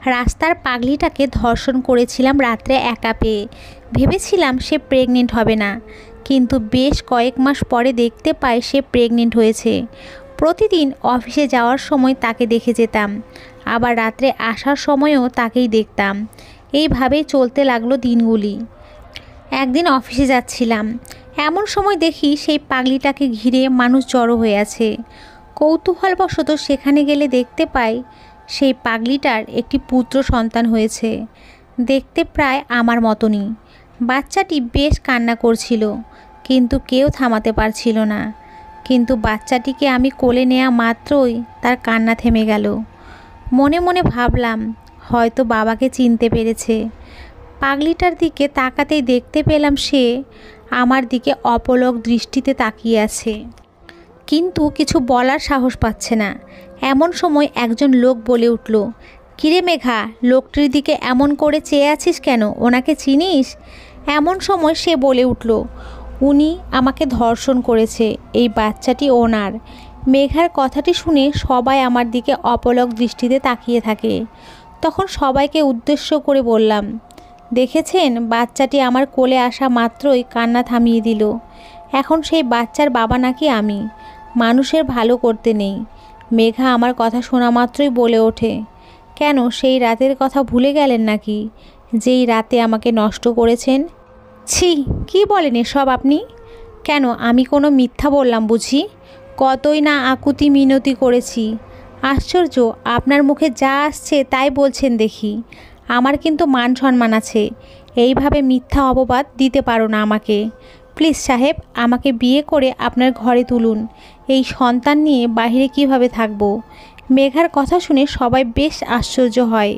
রাস্তার পাগলিটাকে ধর্ষণ করেছিলাম রাত্রে একা পেয়ে। ভেবেছিলাম সে প্রেগনেন্ট হবে না, কিন্তু বেশ কয়েক মাস পরে দেখতে পাই সে প্রেগনেন্ট হয়েছে। প্রতিদিন অফিসে যাওয়ার সময় তাকে দেখে যেতাম, আবার রাত্রে আসার সময়ও তাকেই দেখতাম। এইভাবেই চলতে লাগলো দিনগুলি। একদিন অফিসে যাচ্ছিলাম, এমন সময় দেখি সেই পাগলিটাকে ঘিরে মানুষ জড়ো হয়ে আছে। কৌতূহলবশত সেখানে গেলে দেখতে পাই সেই পাগলিটার একটি পুত্র সন্তান হয়েছে, দেখতে প্রায় আমার মতনই। বাচ্চাটি বেশ কান্না করছিল, কিন্তু কেউ থামাতে পারছিল না। কিন্তু বাচ্চাটিকে আমি কোলে নেওয়া মাত্রই তার কান্না থেমে গেল। মনে মনে ভাবলাম হয়তো বাবাকে চিনতে পেরেছে। পাগলিটার দিকে তাকাতেই দেখতে পেলাম সে আমার দিকে অপলক দৃষ্টিতে তাকিয়ে আছে, কিন্তু কিছু বলার সাহস পাচ্ছে না। এমন সময় একজন লোক বলে উঠল, কিরে মেঘা, লোকটির দিকে এমন করে চেয়ে আছিস কেন? ওনাকে চিনিস? এমন সময় সে বলে উঠল, উনি আমাকে ধর্ষণ করেছে, এই বাচ্চাটি ওনার। মেঘার কথাটি শুনে সবাই আমার দিকে অপলক দৃষ্টিতে তাকিয়ে থাকে। তখন সবাইকে উদ্দেশ্য করে বললাম, দেখেছেন, বাচ্চাটি আমার কোলে আসা মাত্রই কান্না থামিয়ে দিল। এখন সেই বাচ্চার বাবা নাকি আমি। মানুষের ভালো করতে নেই। মেঘা আমার কথা শোনা মাত্রই বলে ওঠে, কেন সেই রাতের কথা ভুলে গেলেন নাকি, যেই রাতে আমাকে নষ্ট করেছেন? ছি, কি বলেন এসব আপনি? কেন, আমি কোনো মিথ্যা বললাম বুঝি? কতই না আকুতি মিনতি করেছি। আশ্চর্য, আপনার মুখে যা আসছে তাই বলছেন দেখি। আমার কিন্তু মান সম্মান আছে, এইভাবে মিথ্যা অপবাদ দিতে পারো না আমাকে। প্লিজ সাহেব, আমাকে বিয়ে করে আপনার ঘরে তুলুন। এই সন্তান নিয়ে বাইরে কিভাবে থাকব? মেঘার কথা শুনে সবাই বেশ আশ্চর্য হয়,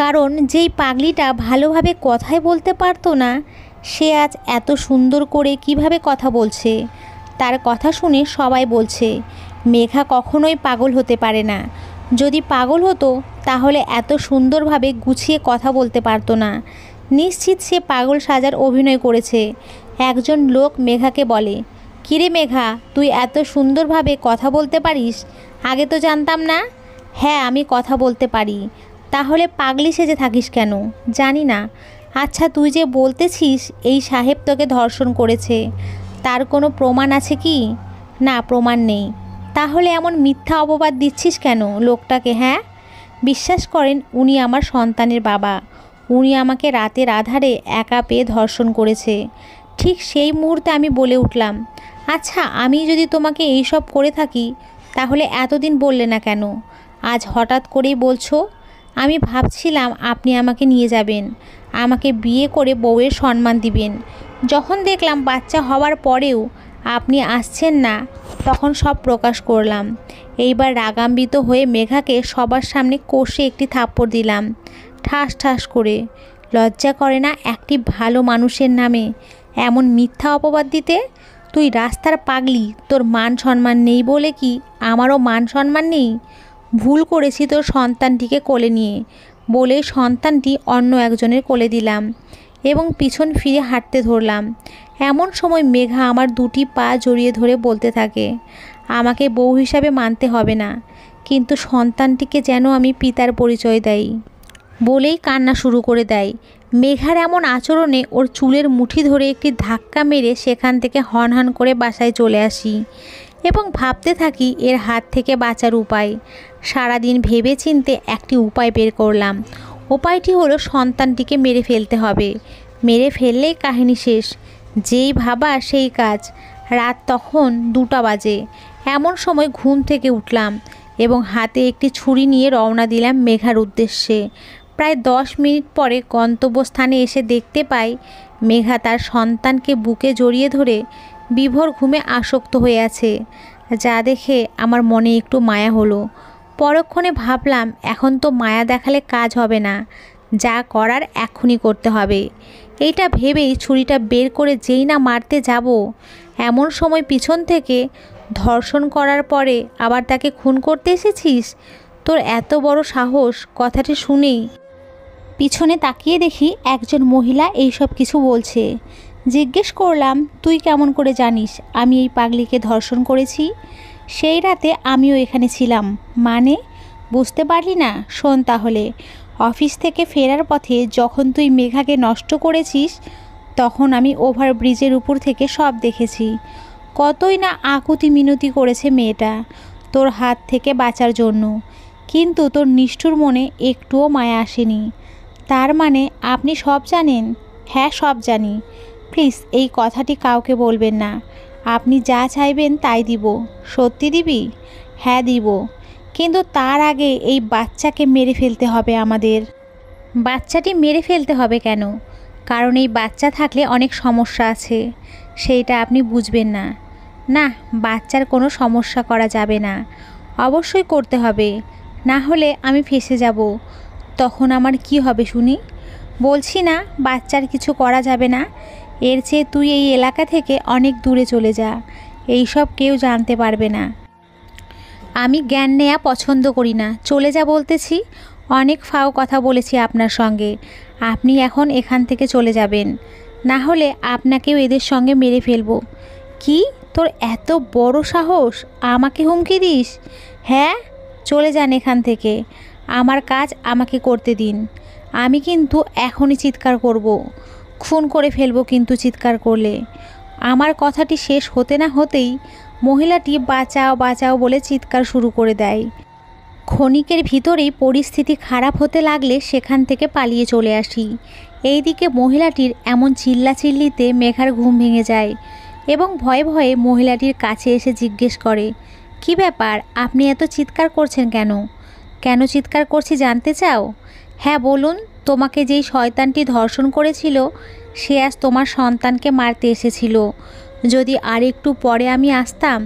কারণ যেই পাগলিটা ভালোভাবে কথাই বলতে পারতো না, সে আজ এত সুন্দর করে কিভাবে কথা বলছে। তার কথা শুনে সবাই বলছে, মেঘা কখনোই পাগল হতে পারে না। যদি পাগল হতো তাহলে এত সুন্দরভাবে গুছিয়ে কথা বলতে পারতো না। নিশ্চিত সে পাগল সাজার অভিনয় করেছে। একজন লোক মেঘাকে বলে, কিরে মেঘা, তুই এত সুন্দরভাবে কথা বলতে পারিস? আগে তো জানতাম না। হ্যাঁ, আমি কথা বলতে পারি। তাহলে পাগলি সেজে থাকিস কেন? জানি না। আচ্ছা, তুই যে বলতেছিস এই সাহেব তোকে ধর্ষণ করেছে, তার কোনো প্রমাণ আছে কি? না, প্রমাণ নেই। তাহলে এমন মিথ্যা অপবাদ দিচ্ছিস কেন লোকটাকে? হ্যাঁ, বিশ্বাস করেন, উনি আমার সন্তানের বাবা। উনি আমাকে রাতের আধারে একা পেয়ে ধর্ষণ করেছে। ঠিক সেই মুহূর্তে আমি বলে উঠলাম, আচ্ছা, আমি যদি তোমাকে এইসব করে থাকি তাহলে এতদিন বললে না কেন? আজ হঠাৎ করেই বলছো? আমি ভাবছিলাম আপনি আমাকে নিয়ে যাবেন, আমাকে বিয়ে করে বউয়ের সম্মান দিবেন। যখন দেখলাম বাচ্চা হওয়ার পরেও আপনি আসছেন না, তখন সব প্রকাশ করলাম। এইবার রাগান্বিত হয়ে মেঘাকে সবার সামনে কষে একটি থাপ্পড় দিলাম, ঠাস ঠাস করে। লজ্জা করে না একটি ভালো মানুষের নামে এমন মিথ্যা অপবাদ দিতে? তুই রাস্তার পাগলি, তোর মান সম্মান নেই বলে কি আমারও মান সম্মান নেই? ভুল করেছি তোর সন্তানটিকে কোলে নিয়ে বলে সন্তানটি অন্য একজনের কোলে দিলাম এবং পিছন ফিরে হাঁটতে ধরলাম। এমন সময় মেঘা আমার দুটি পা জড়িয়ে ধরে বলতে থাকে, আমাকে বউ হিসাবে মানতে হবে না, কিন্তু সন্তানটিকে যেন আমি পিতার পরিচয় দেই বলেই কান্না শুরু করে দেয়। মেঘার এমন আচরণে ওর চুলের মুঠি ধরে একটি ধাক্কা মেরে সেখান থেকে হনহন করে বাসায় চলে আসি এবং ভাবতে থাকি এর হাত থেকে বাঁচার উপায়। সারাদিন ভেবে চিনতে একটি উপায় বের করলাম। উপায়টি হলো সন্তানটিকে মেরে ফেলতে হবে। মেরে ফেললেই কাহিনী শেষ। যেই ভাবা সেই কাজ। রাত তখন 2টা বাজে। এমন সময় ঘুম থেকে উঠলাম এবং হাতে একটি ছুরি নিয়ে রওনা দিলাম মেঘার উদ্দেশ্যে। প্রায় 10 মিনিট পরে গন্তব্যস্থানে এসে দেখতে পাই মেঘা তার সন্তানকে বুকে জড়িয়ে ধরে বিভোর ঘুমে আসক্ত হয়ে আছে, যা দেখে আমার মনে একটু মায়া হলো। পরক্ষণে ভাবলাম, এখন তো মায়া দেখালে কাজ হবে না, যা করার এখনই করতে হবে। এইটা ভেবেই ছুরিটা বের করে যেই না মারতে যাব, এমন সময় পিছন থেকে, ধর্ষণ করার পরে আবার তাকে খুন করতে এসেছিস? তোর এত বড় সাহস! কথাটি শুনেই পিছনে তাকিয়ে দেখি একজন মহিলা এইসব কিছু বলছে। জিজ্ঞেস করলাম, তুই কেমন করে জানিস আমি এই পাগলিকে ধর্ষণ করেছি? সেই রাতে আমিও এখানে ছিলাম। মানে বুঝতে পারলি না? শোন তাহলে। অফিস থেকে ফেরার পথে যখন তুই মেঘাকে নষ্ট করেছিস, তখন আমি ওভারব্রিজের উপর থেকে সব দেখেছি। কতই না আকুতি মিনতি করেছে মেয়েটা তোর হাত থেকে বাঁচার জন্য, কিন্তু তোর নিষ্ঠুর মনে একটুও মায়া আসেনি। তার মানে আপনি সব জানেন? হ্যাঁ, সব জানি। প্লিজ এই কথাটি কাউকে বলবেন না। আপনি যা চাইবেন তাই দিব। সত্যি দিবি? হ্যাঁ দিব, কিন্তু তার আগে এই বাচ্চাকে মেরে ফেলতে হবে আমাদের। বাচ্চাটি মেরে ফেলতে হবে কেন? কারণ এই বাচ্চা থাকলে অনেক সমস্যা আছে, সেইটা আপনি বুঝবেন না। না, বাচ্চার কোনো সমস্যা করা যাবে না। অবশ্যই করতে হবে, না হলে আমি ফেঁসে যাব। তখন আমার কি হবে শুনি? বলছি না বাচ্চার কিছু করা যাবে না। এর চেয়ে তুই এই এলাকা থেকে অনেক দূরে চলে যা, এইসব কেউ জানতে পারবে না। আমি জ্ঞান নেওয়া পছন্দ করি না। চলে যা বলতেছি। অনেক ফাও কথা বলেছি আপনার সঙ্গে। আপনি এখন এখান থেকে চলে যাবেন, না হলে আপনাকেও এদের সঙ্গে মেরে ফেলবো। কি, তোর এত বড় সাহস আমাকে হুমকি দিস? হ্যাঁ, চলে যান এখান থেকে। আমার কাজ আমাকে করতে দিন। আমি কিন্তু এখনই চিৎকার করব, খুন করে ফেলবো কিন্তু চিৎকার করলে। আমার কথাটি শেষ হতে না হতেই মহিলাটি বাঁচাও বাঁচাও বলে চিৎকার শুরু করে দেয়। ক্ষণিকের ভিতরেই পরিস্থিতি খারাপ হতে লাগলে সেখান থেকে পালিয়ে চলে আসি। এইদিকে মহিলাটির এমন চিল্লাচিল্লিতে মেঘার ঘুম ভেঙে যায় এবং ভয়ে ভয়ে মহিলাটির কাছে এসে জিজ্ঞেস করে, কি ব্যাপার, আপনি এত চিৎকার করছেন কেন? কেন চিৎকার করছি জানতে চাও? হ্যাঁ বলুন। তোমাকে যেই শয়তানটি ধর্ষণ করেছিল সে আজ তোমার সন্তানকে মারতে এসেছিল। যদি আর একটু পরে আমি আসতাম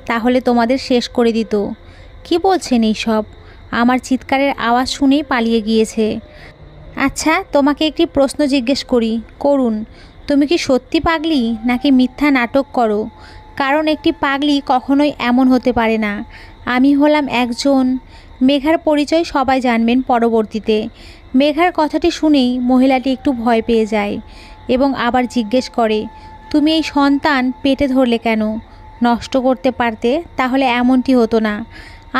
তাহলে তোমাদের শেষ করে দিত। কি বলছেন এইসব? আমার চিৎকারের আওয়াজ শুনেই পালিয়ে গিয়েছে। আচ্ছা, তোমাকে একটি প্রশ্ন জিজ্ঞেস করি, করুন। তুমি কি সত্যি পাগলি নাকি মিথ্যা নাটক করো? কারণ একটি পাগলি কখনোই এমন হতে পারে না। আমি হলাম একজন। মেঘার পরিচয় সবাই জানবেন পরবর্তীতে। মেঘার কথাটি শুনেই মহিলাটি একটু ভয় পেয়ে যায় এবং আবার জিজ্ঞেস করে, তুমি এই সন্তান পেটে ধরলে কেন? নষ্ট করতে পারতে, তাহলে এমনটি হতো না।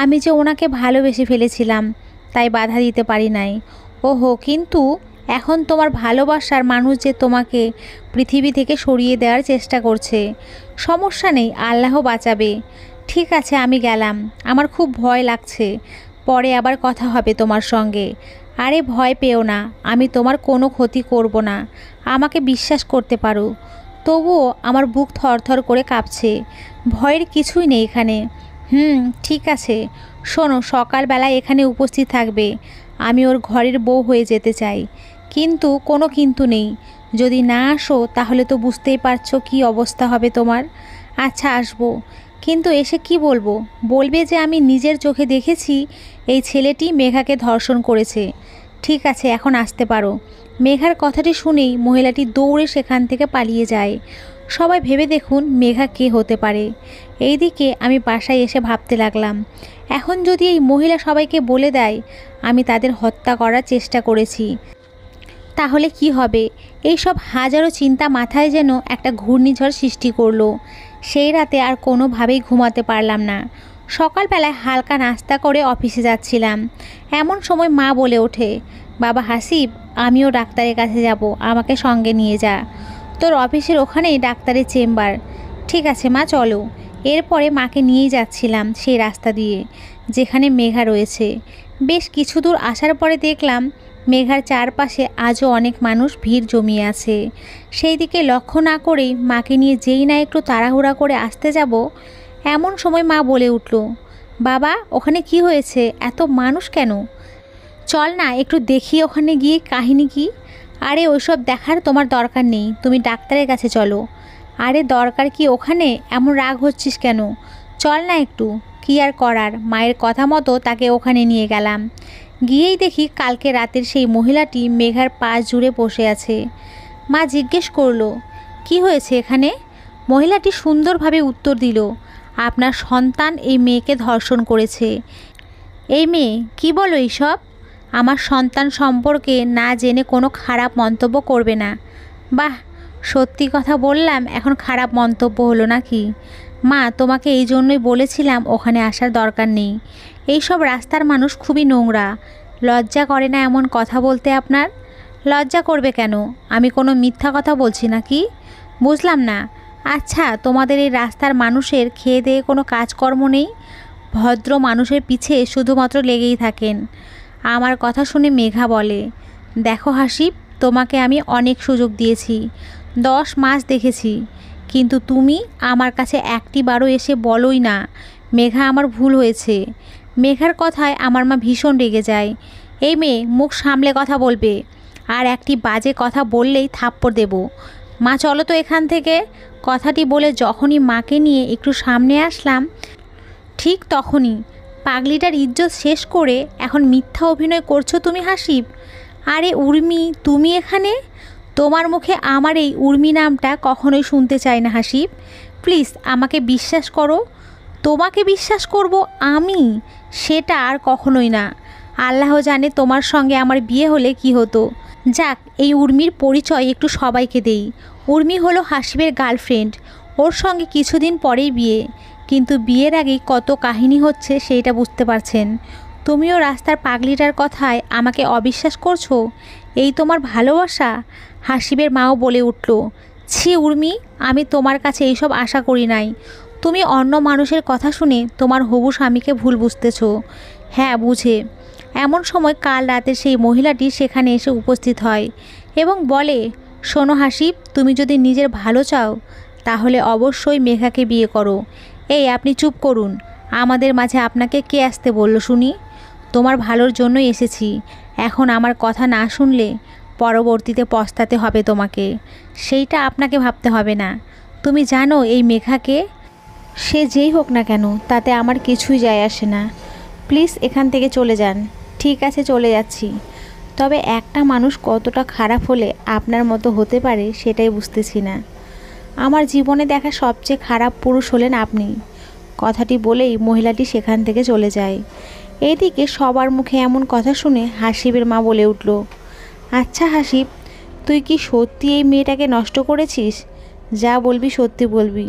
আমি যে ওনাকে ভালোবেসে ফেলেছিলাম, তাই বাধা দিতে পারি নাই। ওহো, কিন্তু এখন তোমার ভালোবাসার মানুষ যে তোমাকে পৃথিবী থেকে সরিয়ে দেওয়ার চেষ্টা করছে। সমস্যা নেই, আল্লাহ বাঁচাবে। ঠিক আছে, আমি গেলাম। আমার খুব ভয় লাগছে, পরে আবার কথা হবে তোমার সঙ্গে। আরে ভয় পেও না, আমি তোমার কোনো ক্ষতি করব না, আমাকে বিশ্বাস করতে পারো। তবুও আমার বুক থরথর করে কাঁপছে। ভয়ের কিছুই নেই এখানে। ঠিক আছে। শোনো, সকালবেলা এখানে উপস্থিত থাকবে। আমি ওর ঘরের বউ হয়ে যেতে চাই। কিন্তু কোনো কিন্তু নেই। যদি না আসো তাহলে তো বুঝতেই পারছো কী অবস্থা হবে তোমার। আচ্ছা, আসবো। কিন্তু এসে কি বলবো? বলবে যে আমি নিজের চোখে দেখেছি এই ছেলেটি মেঘাকে ধর্ষণ করেছে। ঠিক আছে, এখন আসতে পারো। মেঘার কথাটি শুনেই মহিলাটি দৌড়ে সেখান থেকে পালিয়ে যায়। সবাই ভেবে দেখুন মেঘা কে হতে পারে। এইদিকে আমি বাসায় এসে ভাবতে লাগলাম, এখন যদি এই মহিলা সবাইকে বলে দেয় আমি তাদের হত্যা করার চেষ্টা করেছি, তাহলে কি হবে? এই সব হাজারো চিন্তা মাথায় যেন একটা ঘূর্ণিঝড় সৃষ্টি করলো। সেই রাতে আর কোনোভাবেই ঘুমাতে পারলাম না। সকালবেলায় হালকা নাস্তা করে অফিসে যাচ্ছিলাম, এমন সময় মা বলে ওঠে, বাবা হাসিব, আমিও ডাক্তারের কাছে যাব, আমাকে সঙ্গে নিয়ে যা। তোর অফিসের ওখানেই ডাক্তারের চেম্বার। ঠিক আছে মা, চলো। এরপরে মাকে নিয়েই যাচ্ছিলাম সেই রাস্তা দিয়ে যেখানে মেঘা রয়েছে। বেশ কিছু দূর আসার পরে দেখলাম মেঘার চারপাশে আজও অনেক মানুষ ভিড় জমিয়ে আছে। সেই দিকে লক্ষ্য না করেই মাকে নিয়ে যেই না একটু তাড়াহুড়া করে আসতে যাব, এমন সময় মা বলে উঠল, বাবা ওখানে কি হয়েছে, এত মানুষ কেন? চল না একটু দেখি ওখানে গিয়ে কাহিনী কি। আরে ওইসব দেখার তোমার দরকার নেই, তুমি ডাক্তারের কাছে চলো। আরে দরকার কি ওখানে? এমন রাগ হচ্ছিস কেন? চল না একটু। কি আর করার, মায়ের কথা মতো তাকে ওখানে নিয়ে গেলাম। গিয়েই দেখি কালকে রাতের সেই মহিলাটি মেঘার পাশ জুড়ে বসে আছে। মা জিজ্ঞেস করলো, কি হয়েছে এখানে? মহিলাটি সুন্দরভাবে উত্তর দিল, আপনার সন্তান এই মেয়েকে ধর্ষণ করেছে। এই মেয়ে, কি বলো এইসব? আমার সন্তান সম্পর্কে না জেনে কোনো খারাপ মন্তব্য করবে না। বাহ, সত্যি কথা বললাম, এখন খারাপ মন্তব্য হলো নাকি? মা, তোমাকে এই জন্যই বলেছিলাম ওখানে আসার দরকার নেই। এইসব রাস্তার মানুষ খুবই নোংরা, লজ্জা করে না এমন কথা বলতে আপনার? লজ্জা করবে কেন? আমি কোনো মিথ্যা কথা বলছি নাকি? বুঝলাম না। আচ্ছা, তোমাদের এই রাস্তার মানুষের খেয়ে দেয়ে কোনো কাজকর্ম নেই? ভদ্র মানুষের পিছে শুধুমাত্র লেগেই থাকেন। আমার কথা শুনে মেঘা বলে, দেখো হাসিব, তোমাকে আমি অনেক সুযোগ দিয়েছি, 10 মাস দেখেছি, কিন্তু তুমি আমার কাছে একটিবারও এসে বলোই না মেঘা আমার ভুল হয়েছে। মেঘার কথায় আমার মা ভীষণ রেগে যায়। এই মেয়ে, মুখ সামলে কথা বলবে, আর একটি বাজে কথা বললেই থাপ্পড় দেব। মা চলো তো এখান থেকে। কথাটি বলে যখনই মাকে নিয়ে একটু সামনে আসলাম, ঠিক তখনই পাগলিটার ইজ্জত শেষ করে এখন মিথ্যা অভিনয় করছো তুমি হাসিব? আরে উর্মি, তুমি এখানে? তোমার মুখে আমার এই উর্মি নামটা কখনোই শুনতে চাই না হাসিব। প্লিজ আমাকে বিশ্বাস করো। তোমাকে বিশ্বাস করব আমি? সেটা আর কখনোই না। আল্লাহ জানে তোমার সঙ্গে আমার বিয়ে হলে কি হতো। যাক, এই উর্মির পরিচয় একটু সবাইকে দেই। উর্মি হলো হাসিবের গার্লফ্রেন্ড। ওর সঙ্গে কিছুদিন পরেই বিয়ে, কিন্তু বিয়ের আগেই কত কাহিনী হচ্ছে সেইটা বুঝতে পারছেন। তুমিও রাস্তার পাগলিটার কথায় আমাকে অবিশ্বাস করছো? এই তোমার ভালোবাসা? হাসিবের মাও বলে উঠল, ছি উর্মি, আমি তোমার কাছে এইসব আশা করি নাই। তুমি অন্য মানুষের কথা শুনে তোমার হবু স্বামীকে ভুল বুঝতেছো। হ্যাঁ, বুঝে। এমন সময় কাল রাতে সেই মহিলাটি সেখানে এসে উপস্থিত হয় এবং বলে, শোনো হাসিব, তুমি যদি নিজের ভালো চাও তাহলে অবশ্যই মেঘাকে বিয়ে করো। এই আপনি চুপ করুন। আমাদের মাঝে আপনাকে কে আসতে বলল শুনি? তোমার ভালোর জন্যই এসেছি। এখন আমার কথা না শুনলে পরবর্তীতে পস্তাতে হবে তোমাকে। সেইটা আপনাকে ভাবতে হবে না। তুমি জানো এই মেঘাকে? সে যেই হোক না কেন তাতে আমার কিছুই যায় আসে না। প্লিজ এখান থেকে চলে যান। ঠিক আছে, চলে যাচ্ছি। তবে একটা মানুষ কতটা খারাপ হলে আপনার মতো হতে পারে সেটাই বুঝতেছি না। আমার জীবনে দেখা সবচেয়ে খারাপ পুরুষ হলেন আপনি। কথাটি বলেই মহিলাটি সেখান থেকে চলে যায়। এইদিকে সবার মুখে এমন কথা শুনে হাসিবের মা বলে উঠল, আচ্ছা হাসিব, তুই কি সত্যি এই মেয়েটাকে নষ্ট করেছিস? যা বলবি সত্যি বলবি।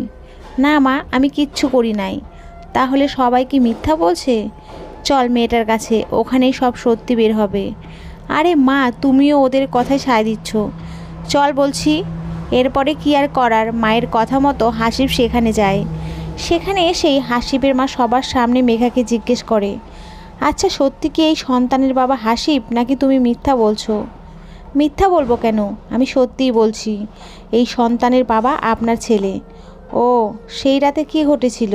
না মা, আমি কিচ্ছু করি নাই। তাহলে সবাই কি মিথ্যা বলছে? চল মেয়েটার কাছে, ওখানেই সব সত্যি বের হবে। আরে মা, তুমিও ওদের কথায় সায় দিচ্ছ। চল বলছি। এরপরে কি আর করার, মায়ের কথা মতো হাসিব সেখানে যায়। সেখানে এসেই হাসিবের মা সবার সামনে মেঘাকে জিজ্ঞেস করে, আচ্ছা সত্যি কি এই সন্তানের বাবা হাসিব, নাকি তুমি মিথ্যা বলছো? মিথ্যা বলবো কেন, আমি সত্যিই বলছি। এই সন্তানের বাবা আপনার ছেলে। ও, সেই রাতে কি ঘটেছিল?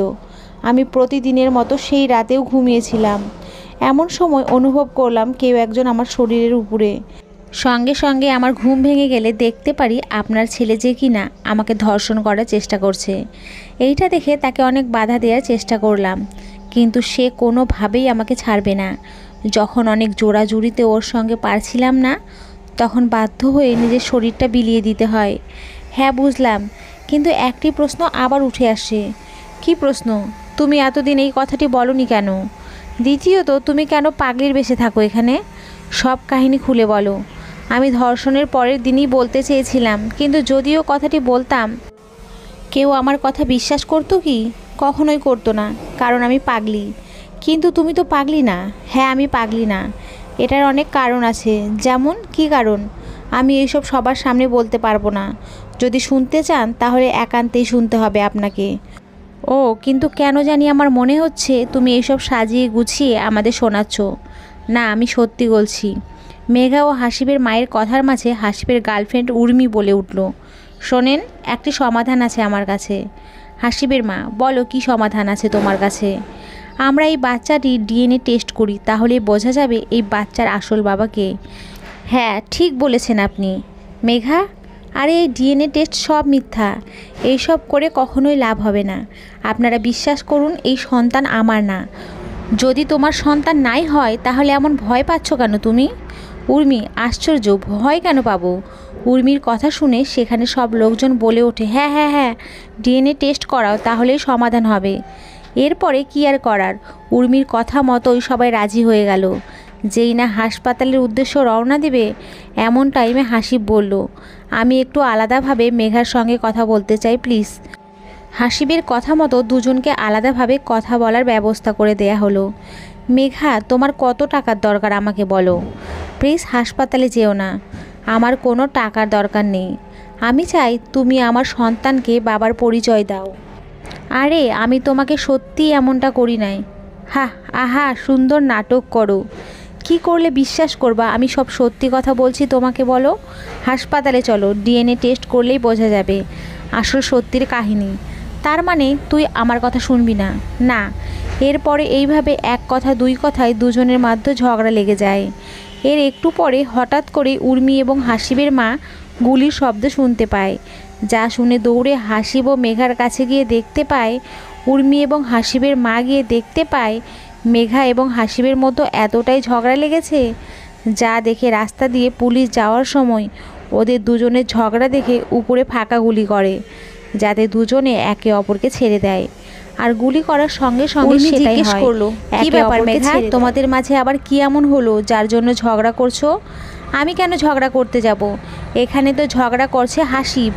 আমি প্রতিদিনের মতো সেই রাতেও ঘুমিয়েছিলাম। এমন সময় অনুভব করলাম কেউ একজন আমার শরীরের উপরে। সঙ্গে সঙ্গে আমার ঘুম ভেঙে গেলে দেখতে পারি আপনার ছেলে যে কিনা আমাকে ধর্ষণ করার চেষ্টা করছে। এইটা দেখে তাকে অনেক বাধা দেওয়ার চেষ্টা করলাম, কিন্তু সে কোনোভাবেই আমাকে ছাড়বে না। যখন অনেক জোড়াজুড়িতে ওর সঙ্গে পারছিলাম না, তখন বাধ্য হয়ে নিজের শরীরটা বিলিয়ে দিতে হয়। হ্যাঁ বুঝলাম, কিন্তু একটি প্রশ্ন আবার উঠে আসে। কি প্রশ্ন? তুমি এতদিন এই কথাটি বলনি কেন? দ্বিতীয়ত, তুমি কেন পাগলির বেশে থাকো এখানে? সব কাহিনী খুলে বলো। আমি ধর্ষণের পরের দিনই বলতে চেয়েছিলাম, কিন্তু যদিও কথাটি বলতাম কেউ আমার কথা বিশ্বাস করতো কি? কখনোই করতো না, কারণ আমি পাগলি। কিন্তু তুমি তো পাগলি না। হ্যাঁ, আমি পাগলি না। এটার অনেক কারণ আছে। যেমন কি কারণ? আমি এইসব সবার সামনে বলতে পারবো না। যদি শুনতে চান তাহলে একান্তেই শুনতে হবে আপনাকে। ও, কিন্তু কেন জানি আমার মনে হচ্ছে তুমি এইসব সাজিয়ে গুছিয়ে আমাদের শোনাচ্ছ। না, আমি সত্যি বলছি। মেঘা ও হাসিবের মায়ের কথার মাঝে হাসিবের গার্লফ্রেন্ড উর্মি বলে উঠল, শোনেন, একটি সমাধান আছে আমার কাছে। হাসিবের মা, বলো কি সমাধান আছে তোমার কাছে? আমরা এই বাচ্চাটির ডিএনএ টেস্ট করি, তাহলেই বোঝা যাবে এই বাচ্চার আসল বাবাকে। হ্যাঁ, ঠিক বলেছেন আপনি মেঘা। আরে এই ডিএনএ টেস্ট সব মিথ্যা। এইসব করে কখনোই লাভ হবে না। আপনারা বিশ্বাস করুন, এই সন্তান আমার না। যদি তোমার সন্তান নাই হয় তাহলে এমন ভয় পাচ্ছ কেন তুমি? উর্মি, আশ্চর্য, ভয় কেন পাবো? উর্মির কথা শুনে সেখানে সব লোকজন বলে ওঠে, হ্যাঁ হ্যাঁ হ্যাঁ, ডিএনএ টেস্ট করাও, তাহলেই সমাধান হবে। এরপরে কি আর করার, উর্মির কথা মতোই সবাই রাজি হয়ে গেল। যেই না হাসপাতালের উদ্দেশ্য রওনা দেবে, এমন টাইমে হাসিব বলল, আমি একটু আলাদাভাবে মেঘার সঙ্গে কথা বলতে চাই প্লিজ। হাসিবের কথা মতো দুজনকে আলাদাভাবে কথা বলার ব্যবস্থা করে দেয়া হলো। মেঘা, তোমার কত টাকার দরকার আমাকে বলো। প্লিজ হাসপাতালে যেও না, আমার কোনো টাকার দরকার নেই। আমি চাই তুমি আমার সন্তানকে বাবার পরিচয় দাও। আরে আমি তোমাকে সত্যিই এমনটা করি নাই। আহা, সুন্দর নাটক করো। কি করলে বিশ্বাস করবা আমি সব সত্যি কথা বলছি তোমাকে? বলো, হাসপাতালে চলো, ডিএনএ টেস্ট করলেই বোঝা যাবে আসল সত্যির কাহিনী। তার মানে তুই আমার কথা শুনবি না? না। এরপরে এইভাবে এক কথা দুই কথায় দুজনের মধ্যে ঝগড়া লেগে যায়। এর একটু পরে হঠাৎ করে উর্মি এবং হাসিবের মা গুলির শব্দ শুনতে পায়। যা শুনে দৌড়ে হাসিব ও মেঘার কাছে গিয়ে দেখতে পায়, উর্মি এবং হাসিবের মা গিয়ে দেখতে পায় মেঘা এবং হাসিবের মতো এতটাই ঝগড়া লেগেছে, যা দেখে রাস্তা দিয়ে পুলিশ যাওয়ার সময় ওদের দুজনের ঝগড়া দেখে উপরে ফাঁকা গুলি করে, যাতে দুজনে একে অপরকে ছেড়ে দেয়। আর গুলি করার সঙ্গে সঙ্গে সেটাই হয়। কি ব্যাপার মেঘা, তোমাদের মাঝে আবার কি এমন হলো যার জন্য ঝগড়া করছো? আমি কেন ঝগড়া করতে যাব? এখানে তো ঝগড়া করছে হাসিব।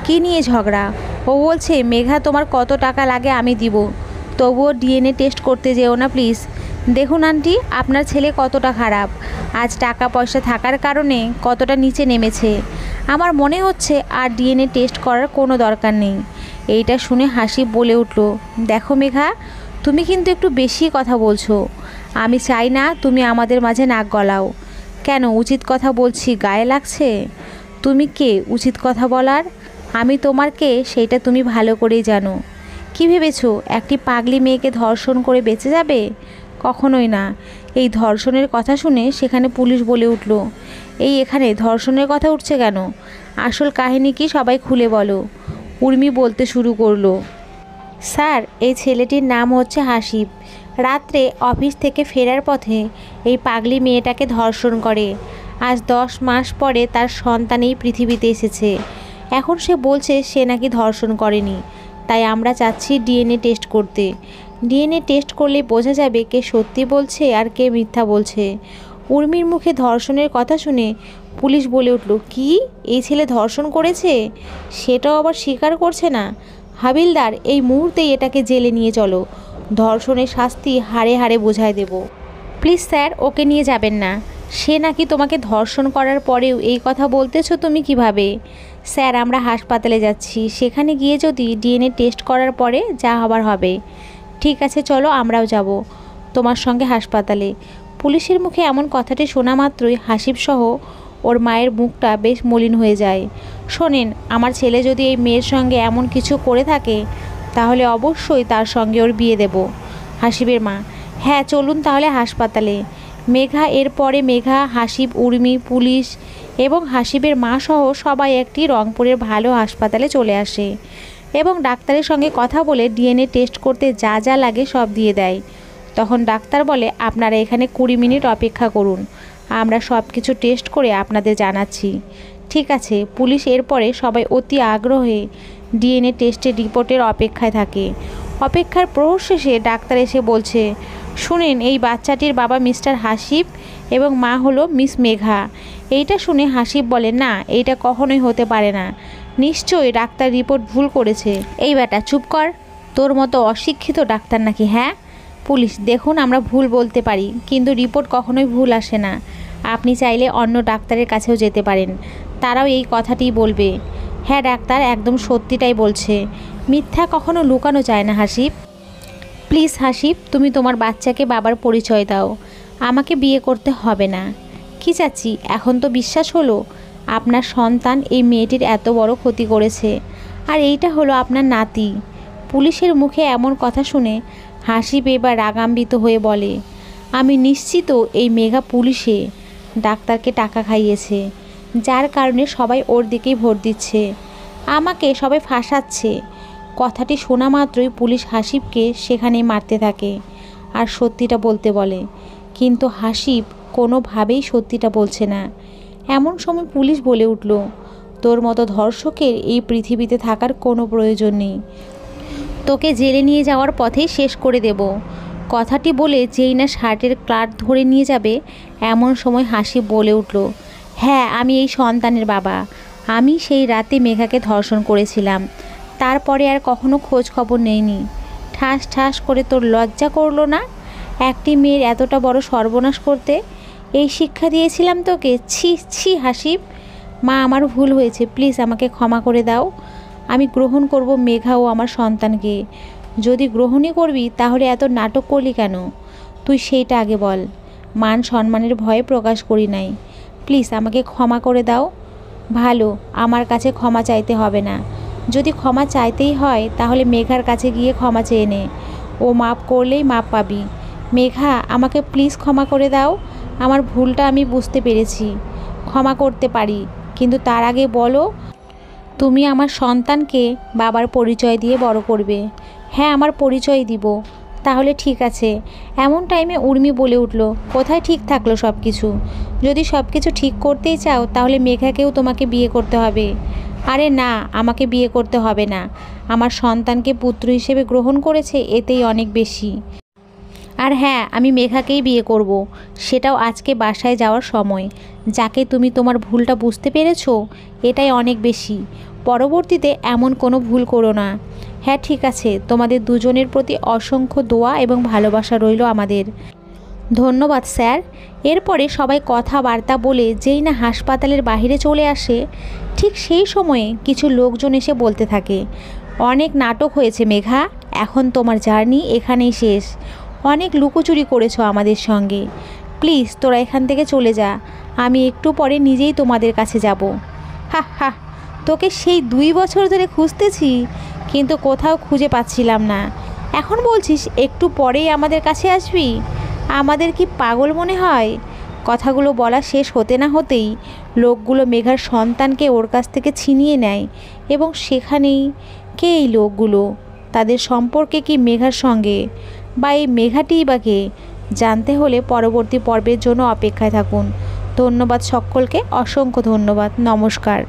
কি নিয়ে ঝগড়া? ও বলছে মেঘা তোমার কত টাকা লাগে আমি দিব, তবুও ডিএনএ টেস্ট করতে যেও না প্লিজ। দেখুন আন্টি, আপনার ছেলে কতটা খারাপ, আজ টাকা পয়সা থাকার কারণে কতটা নিচে নেমেছে। আমার মনে হচ্ছে আর ডিএনএ টেস্ট করার কোনো দরকার নেই। এইটা শুনে হাসিব বলে উঠল, দেখো মেঘা, তুমি কিন্তু একটু বেশি কথা বলছো। আমি চাই না তুমি আমাদের মাঝে নাক গলাও। কেন, উচিত কথা বলছি গায়ে লাগছে? তুমি কে উচিত কথা বলার? আমি তোমার কে সেইটা তুমি ভালো করেই জানো। কি ভেবেছো একটি পাগলি মেয়েকে ধর্ষণ করে বেঁচে যাবে? কখনোই না। এই ধর্ষণের কথা শুনে সেখানে পুলিশ বলে উঠল, এখানে ধর্ষণের কথা উঠছে কেন? আসল কাহিনী কি সবাই খুলে বলো। উর্মি বলতে শুরু করলো, স্যার, এই ছেলেটির নাম হচ্ছে হাসিব। রাত্রে অফিস থেকে ফেরার পথে এই পাগলি মেয়েটাকে ধর্ষণ করে। আজ 10 মাস পরে তার সন্তান এই পৃথিবীতে এসেছে। এখন সে বলছে সে নাকি ধর্ষণ করেনি। তাই আমরা চাচ্ছি ডিএনএ টেস্ট করতে। ডিএনএ টেস্ট করলে বোঝা যাবে কে সত্যি বলছে আর কে মিথ্যা বলছে। উর্মির মুখে ধর্ষণের কথা শুনে পুলিশ বলে উঠল, কি, এই ছেলে ধর্ষণ করেছে? সেটাও আবার স্বীকার করছে না? হাবিলদার, এই মুহূর্তেই এটাকে জেলে নিয়ে চলো। ধর্ষণের শাস্তি হাড়ে হাড়ে বোঝায় দেব। প্লিজ স্যার, ওকে নিয়ে যাবেন না। সে নাকি তোমাকে ধর্ষণ করার পরেও এই কথা বলতেছো তুমি কিভাবে? স্যার, আমরা হাসপাতালে যাচ্ছি, সেখানে গিয়ে যদি ডিএনএ টেস্ট করার পরে যা হবার হবে। ঠিক আছে, চলো, আমরাও যাব তোমার সঙ্গে হাসপাতালে। পুলিশের মুখে এমন কথাটি শোনা মাত্রই হাসিবসহ ওর মায়ের মুখটা বেশ মলিন হয়ে যায়। শোনেন, আমার ছেলে যদি এই মেয়ের সঙ্গে এমন কিছু করে থাকে তাহলে অবশ্যই তার সঙ্গে ওর বিয়ে দেব। হাসিবের মা, হ্যাঁ চলুন তাহলে হাসপাতালে। মেঘা, এরপরে মেঘা, হাসিব, উর্মি, পুলিশ এবং হাসিবের মা সহ সবাই একটি রংপুরের ভালো হাসপাতালে চলে আসে এবং ডাক্তারের সঙ্গে কথা বলে ডিএনএ টেস্ট করতে যা যা লাগে সব দিয়ে দেয়। তখন ডাক্তার বলে, আপনারা এখানে 20 মিনিট অপেক্ষা করুন, আমরা সব কিছু টেস্ট করে আপনাদের জানাচ্ছি। ঠিক আছে। পুলিশ এরপরে সবাই অতি আগ্রহে ডিএনএ টেস্টের রিপোর্টের অপেক্ষায় থাকে। অপেক্ষার প্রহর শেষে ডাক্তার এসে বলছে, শুনেন, এই বাচ্চাটির বাবা মিস্টার হাসিব এবং মা হলো মিস মেঘা। এইটা শুনে হাসিব বলে, না, এইটা কখনোই হতে পারে না, নিশ্চয়ই ডাক্তার রিপোর্ট ভুল করেছে। এই বেটা চুপ কর, তোর মতো অশিক্ষিত ডাক্তার নাকি? হ্যাঁ। পুলিশ, দেখুন, আমরা ভুল বলতে পারি কিন্তু রিপোর্ট কখনোই ভুল আসে না। আপনি চাইলে অন্য ডাক্তারের কাছেও যেতে পারেন, তারাও এই কথাটিই বলবে। হ্যাঁ ডাক্তার, একদম সত্যিটাই বলছে, মিথ্যা কখনো লুকানো যায় না। হাসিব, প্লিজ হাসিব, তুমি তোমার বাচ্চাকে বাবার পরিচয় দাও, আমাকে বিয়ে করতে হবে না। কি চাচ্ছি, এখন তো বিশ্বাস হলো আপনার সন্তান এই মেয়েটির এত বড় ক্ষতি করেছে, আর এইটা হলো আপনার নাতি। পুলিশের মুখে এমন কথা শুনে হাসিব এবার রাগান্বিত হয়ে বলে, আমি নিশ্চিত এই মেঘা পুলিশে ডাক্তারকে টাকা খাইয়েছে, যার কারণে সবাই ওর দিকেই ভোট দিচ্ছে, আমাকে সবাই ফাঁসাচ্ছে। কথাটি শোনা মাত্রই পুলিশ হাসিবকে সেখানেই মারতে থাকে আর সত্যিটা বলতে বলে, কিন্তু হাসিব কোনোভাবেই সত্যিটা বলছে না। এমন সময় পুলিশ বলে উঠল, তোর মতো ধর্ষকের এই পৃথিবীতে থাকার কোনো প্রয়োজন নেই, তোকে জেলে নিয়ে যাওয়ার পথেই শেষ করে দেব। কথাটি বলে যেই না শার্টের ক্লাট ধরে নিয়ে যাবে, এমন সময় হাসিব বলে উঠল, হ্যাঁ, আমি এই সন্তানের বাবা। আমি সেই রাতে মেঘাকে ধর্ষণ করেছিলাম, তারপরে আর কখনো খোঁজ খবর নেইনি। ঠাস ঠাস করে তোর লজ্জা করলো না? একটি মেয়ের এতটা বড় সর্বনাশ করতে? এই শিক্ষা দিয়েছিলাম তোকে? ছি ছি হাসিব। মা, আমার ভুল হয়েছে, প্লিজ আমাকে ক্ষমা করে দাও। আমি গ্রহণ করব মেঘা ও আমার সন্তানকে। যদি গ্রহণই করবি তাহলে এত নাটক করলি কেন? তুই সেইটা আগে বল। মান সম্মানের ভয়ে প্রকাশ করি নাই। প্লিজ আমাকে ক্ষমা করে দাও। ভালো, আমার কাছে ক্ষমা চাইতে হবে না। যদি ক্ষমা চাইতেই হয় তাহলে মেঘার কাছে গিয়ে ক্ষমা চেয়ে নে। ও মাপ করলেই মাপ পাবি। মেঘা, আমাকে প্লিজ ক্ষমা করে দাও। আমার ভুলটা আমি বুঝতে পেরেছি, ক্ষমা করতে পারি, কিন্তু তার আগে বলো, তুমি আমার সন্তানকে বাবার পরিচয় দিয়ে বড় করবে? হ্যাঁ, আমার পরিচয় দিব। তাহলে ঠিক আছে। এমন টাইমে উর্মি বলে উঠল, কোথায় ঠিক থাকলো সব কিছু? যদি সব কিছু ঠিক করতেই চাও তাহলে মেঘাকেও তোমাকে বিয়ে করতে হবে। আরে না, আমাকে বিয়ে করতে হবে না। আমার সন্তানকে পুত্র হিসেবে গ্রহণ করেছে, এতেই অনেক বেশি। আর হ্যাঁ, আমি মেঘাকেই বিয়ে করব, সেটাও আজকে বাসায় যাওয়ার সময়। যাকে তুমি তোমার ভুলটা বুঝতে পেরেছো, এটাই অনেক বেশি। পরবর্তীতে এমন কোনো ভুল করো না। হ্যাঁ ঠিক আছে, তোমাদের দুজনের প্রতি অসংখ্য দোয়া এবং ভালোবাসা রইল আমাদের। ধন্যবাদ স্যার। এরপরে সবাই কথাবার্তা বলে যেই না হাসপাতালের বাইরে চলে আসে, ঠিক সেই সময়ে কিছু লোকজন এসে বলতে থাকে, অনেক নাটক হয়েছে মেঘা, এখন তোমার জার্নি এখানেই শেষ। অনেক লুকোচুরি করেছো আমাদের সঙ্গে। প্লিজ তোরা এখান থেকে চলে যা, আমি একটু পরে নিজেই তোমাদের কাছে যাব। হা হা, তোকে সেই 2 বছর ধরে খুঁজতেছি, কিন্তু কোথাও খুঁজে পাচ্ছিলাম না। এখন বলছিস একটু পরেই আমাদের কাছে আসবি? আমাদের কি পাগল মনে হয়? কথাগুলো বলা শেষ হতে না হতেই লোকগুলো মেঘার সন্তানকে ওর কাছ থেকে ছিনিয়ে নেয়। এবং সেখানেই কে এই লোকগুলো? তাদের সম্পর্কে কি মেঘার সঙ্গে? বা এই মেঘাটিই বা কে? জানতে হলে পরবর্তী পর্বের জন্য অপেক্ষায় থাকুন। ধন্যবাদ সকলকে, অসংখ্য ধন্যবাদ। নমস্কার।